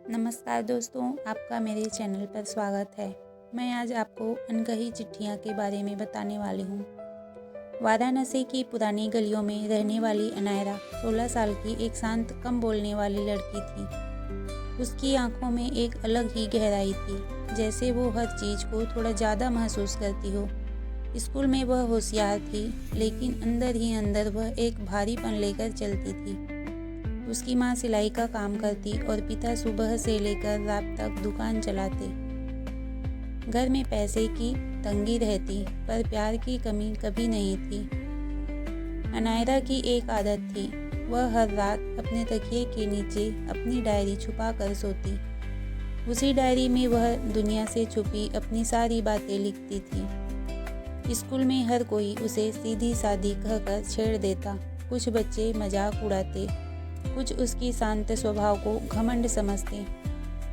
नमस्कार दोस्तों, आपका मेरे चैनल पर स्वागत है। मैं आज आपको अनकही चिट्ठियाँ के बारे में बताने वाली हूँ। वाराणसी की पुरानी गलियों में रहने वाली अनायरा 16 साल की एक शांत, कम बोलने वाली लड़की थी। उसकी आंखों में एक अलग ही गहराई थी, जैसे वो हर चीज़ को थोड़ा ज़्यादा महसूस करती हो। स्कूल में वह होशियार थी, लेकिन अंदर ही अंदर वह एक भारीपन लेकर चलती थी। उसकी माँ सिलाई का काम करती और पिता सुबह से लेकर रात तक दुकान चलाते। घर में पैसे की तंगी रहती, पर प्यार की कमी कभी नहीं थी। अनायरा की एक आदत थी, वह हर रात अपने तकिए के नीचे अपनी डायरी छुपा कर सोती। उसी डायरी में वह दुनिया से छुपी अपनी सारी बातें लिखती थी। स्कूल में हर कोई उसे सीधी सादी कहकर छेड़ देता। कुछ बच्चे मजाक उड़ाते, कुछ उसकी शांत स्वभाव को घमंड समझते।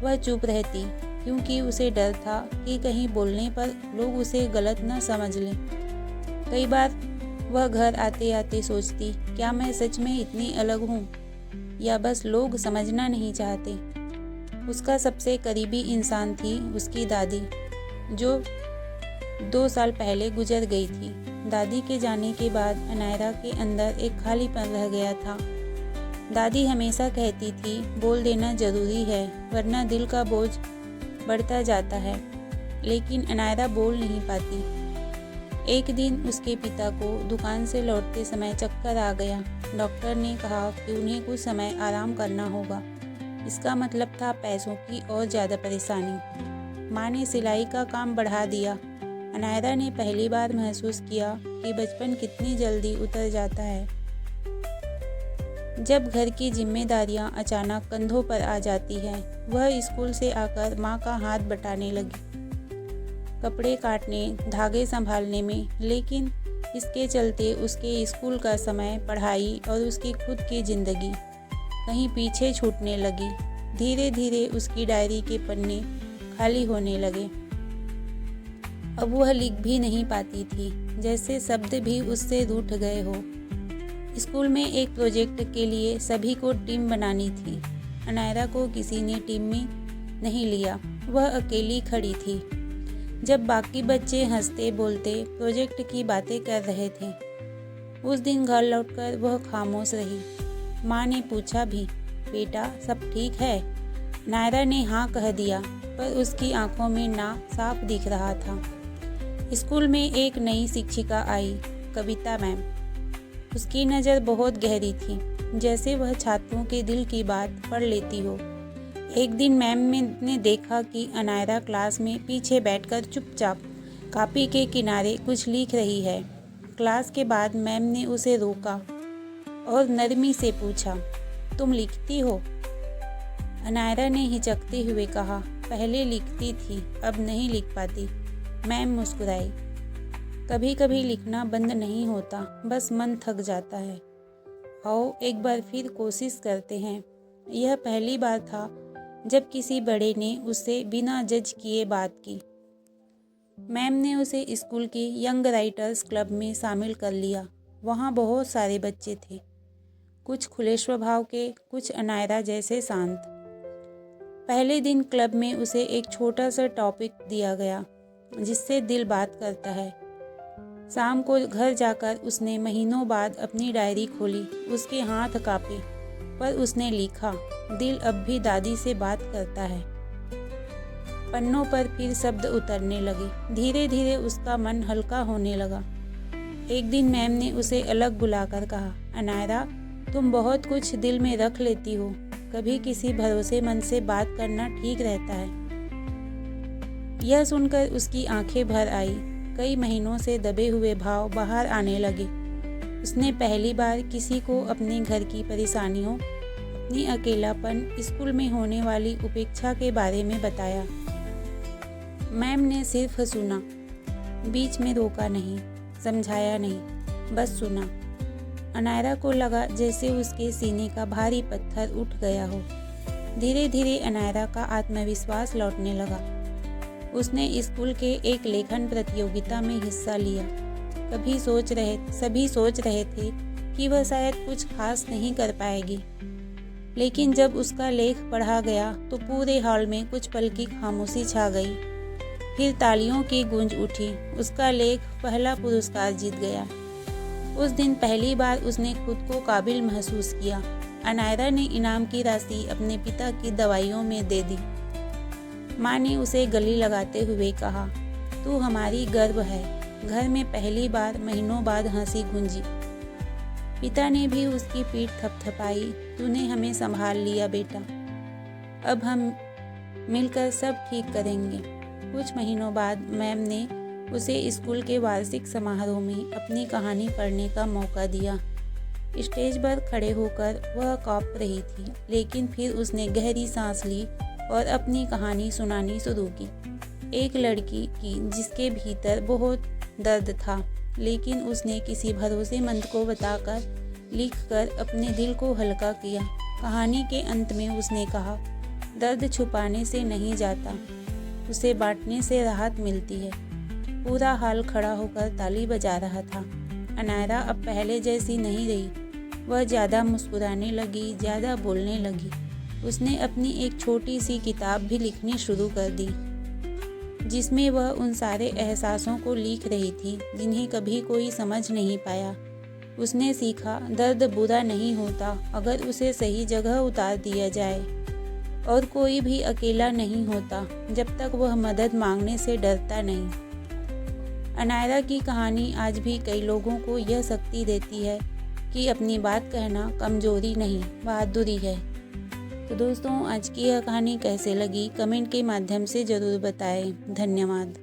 वह चुप रहती, क्योंकि उसे डर था कि कहीं बोलने पर लोग उसे गलत न समझ लें। कई बार वह घर आते आते सोचती, क्या मैं सच में इतनी अलग हूँ, या बस लोग समझना नहीं चाहते। उसका सबसे करीबी इंसान थी उसकी दादी, जो 2 साल पहले गुजर गई थी। दादी के जाने के बाद अनायरा के अंदर एक खालीपन रह गया था। दादी हमेशा कहती थी, बोल देना जरूरी है, वरना दिल का बोझ बढ़ता जाता है। लेकिन अनायरा बोल नहीं पाती। एक दिन उसके पिता को दुकान से लौटते समय चक्कर आ गया। डॉक्टर ने कहा कि उन्हें कुछ समय आराम करना होगा। इसका मतलब था पैसों की और ज़्यादा परेशानी। माँ ने सिलाई का काम बढ़ा दिया। अनायरा ने पहली बार महसूस किया कि बचपन कितनी जल्दी उतर जाता है, जब घर की जिम्मेदारियां अचानक कंधों पर आ जाती हैं। वह स्कूल से आकर माँ का हाथ बटाने लगी, कपड़े काटने, धागे संभालने में। लेकिन इसके चलते उसके स्कूल का समय, पढ़ाई और उसकी खुद की जिंदगी कहीं पीछे छूटने लगी। धीरे धीरे उसकी डायरी के पन्ने खाली होने लगे। अब वह लिख भी नहीं पाती थी, जैसे शब्द भी उससे रूठ गए हो। स्कूल में एक प्रोजेक्ट के लिए सभी को टीम बनानी थी। अनायरा को किसी ने टीम में नहीं लिया। वह अकेली खड़ी थी, जब बाकी बच्चे हंसते बोलते प्रोजेक्ट की बातें कर रहे थे। उस दिन घर लौटकर वह खामोश रही। माँ ने पूछा भी, बेटा सब ठीक है? अनायरा ने हाँ कह दिया, पर उसकी आंखों में ना साफ दिख रहा था। स्कूल में एक नई शिक्षिका आई, कविता मैम। उसकी नज़र बहुत गहरी थी, जैसे वह छात्रों के दिल की बात पढ़ लेती हो। एक दिन मैम ने देखा कि अनायरा क्लास में पीछे बैठकर चुपचाप कॉपी के किनारे कुछ लिख रही है। क्लास के बाद मैम ने उसे रोका और नरमी से पूछा, तुम लिखती हो? अनायरा ने हिचकते हुए कहा, पहले लिखती थी, अब नहीं लिख पाती। मैम मुस्कुराई। कभी कभी लिखना बंद नहीं होता, बस मन थक जाता है। आओ एक बार फिर कोशिश करते हैं। यह पहली बार था जब किसी बड़े ने उससे बिना जज किए बात की। मैम ने उसे स्कूल की यंग राइटर्स क्लब में शामिल कर लिया। वहाँ बहुत सारे बच्चे थे, कुछ खुले स्वभाव के, कुछ अनायरा जैसे शांत। पहले दिन क्लब में उसे एक छोटा सा टॉपिक दिया गया, जिससे दिल बात करता है। शाम को घर जाकर उसने महीनों बाद अपनी डायरी खोली। उसके हाथ कांपे, पर उसने लिखा, दिल अब भी दादी से बात करता है। पन्नों पर फिर शब्द उतरने लगे। धीरे धीरे उसका मन हल्का होने लगा। एक दिन मैम ने उसे अलग बुलाकर कहा, अनायरा तुम बहुत कुछ दिल में रख लेती हो, कभी किसी भरोसेमंद से बात करना ठीक रहता है। यह सुनकर उसकी आंखें भर आई। कई महीनों से दबे हुए भाव बाहर आने लगे। उसने पहली बार किसी को अपने घर की परेशानियों, अपनी अकेलापन, स्कूल में होने वाली उपेक्षा के बारे में बताया। मैम ने सिर्फ सुना, बीच में रोका नहीं, समझाया नहीं, बस सुना। अनायरा को लगा जैसे उसके सीने का भारी पत्थर उठ गया हो। धीरे धीरे अनायरा का आत्मविश्वास लौटने लगा। उसने स्कूल के एक लेखन प्रतियोगिता में हिस्सा लिया। सभी सोच रहे थे कि वह शायद कुछ खास नहीं कर पाएगी, लेकिन जब उसका लेख पढ़ा गया तो पूरे हॉल में कुछ पल की खामोशी छा गई। फिर तालियों की गूंज उठी। उसका लेख पहला पुरस्कार जीत गया। उस दिन पहली बार उसने खुद को काबिल महसूस किया। अनायरा ने इनाम की राशि अपने पिता की दवाइयों में दे दी। माँ ने उसे गले लगाते हुए कहा, तू हमारी गर्व है। घर में पहली बार महीनों बाद हंसी गूंजी। पिता ने भी उसकी पीठ थपथपाई। तूने हमें संभाल लिया बेटा। अब हम मिलकर सब ठीक करेंगे। कुछ महीनों बाद मैम ने उसे स्कूल के वार्षिक समारोह में अपनी कहानी पढ़ने का मौका दिया। स्टेज पर खड़े होकर वह काँप रही थी, लेकिन फिर उसने गहरी सांस ली और अपनी कहानी सुनानी शुरू की। एक लड़की की जिसके भीतर बहुत दर्द था, लेकिन उसने किसी भरोसेमंद को बताकर लिखकर अपने दिल को हल्का किया। कहानी के अंत में उसने कहा, दर्द छुपाने से नहीं जाता, उसे बांटने से राहत मिलती है। पूरा हाल खड़ा होकर ताली बजा रहा था। अनायरा अब पहले जैसी नहीं रही। वह ज़्यादा मुस्कुराने लगी, ज़्यादा बोलने लगी। उसने अपनी एक छोटी सी किताब भी लिखनी शुरू कर दी, जिसमें वह उन सारे एहसासों को लिख रही थी जिन्हें कभी कोई समझ नहीं पाया। उसने सीखा, दर्द बुरा नहीं होता अगर उसे सही जगह उतार दिया जाए, और कोई भी अकेला नहीं होता जब तक वह मदद मांगने से डरता नहीं। अनायरा की कहानी आज भी कई लोगों को यह शक्ति देती है कि अपनी बात कहना कमजोरी नहीं, बहादुरी है। तो दोस्तों, आज की यह कहानी कैसे लगी कमेंट के माध्यम से ज़रूर बताएं। धन्यवाद।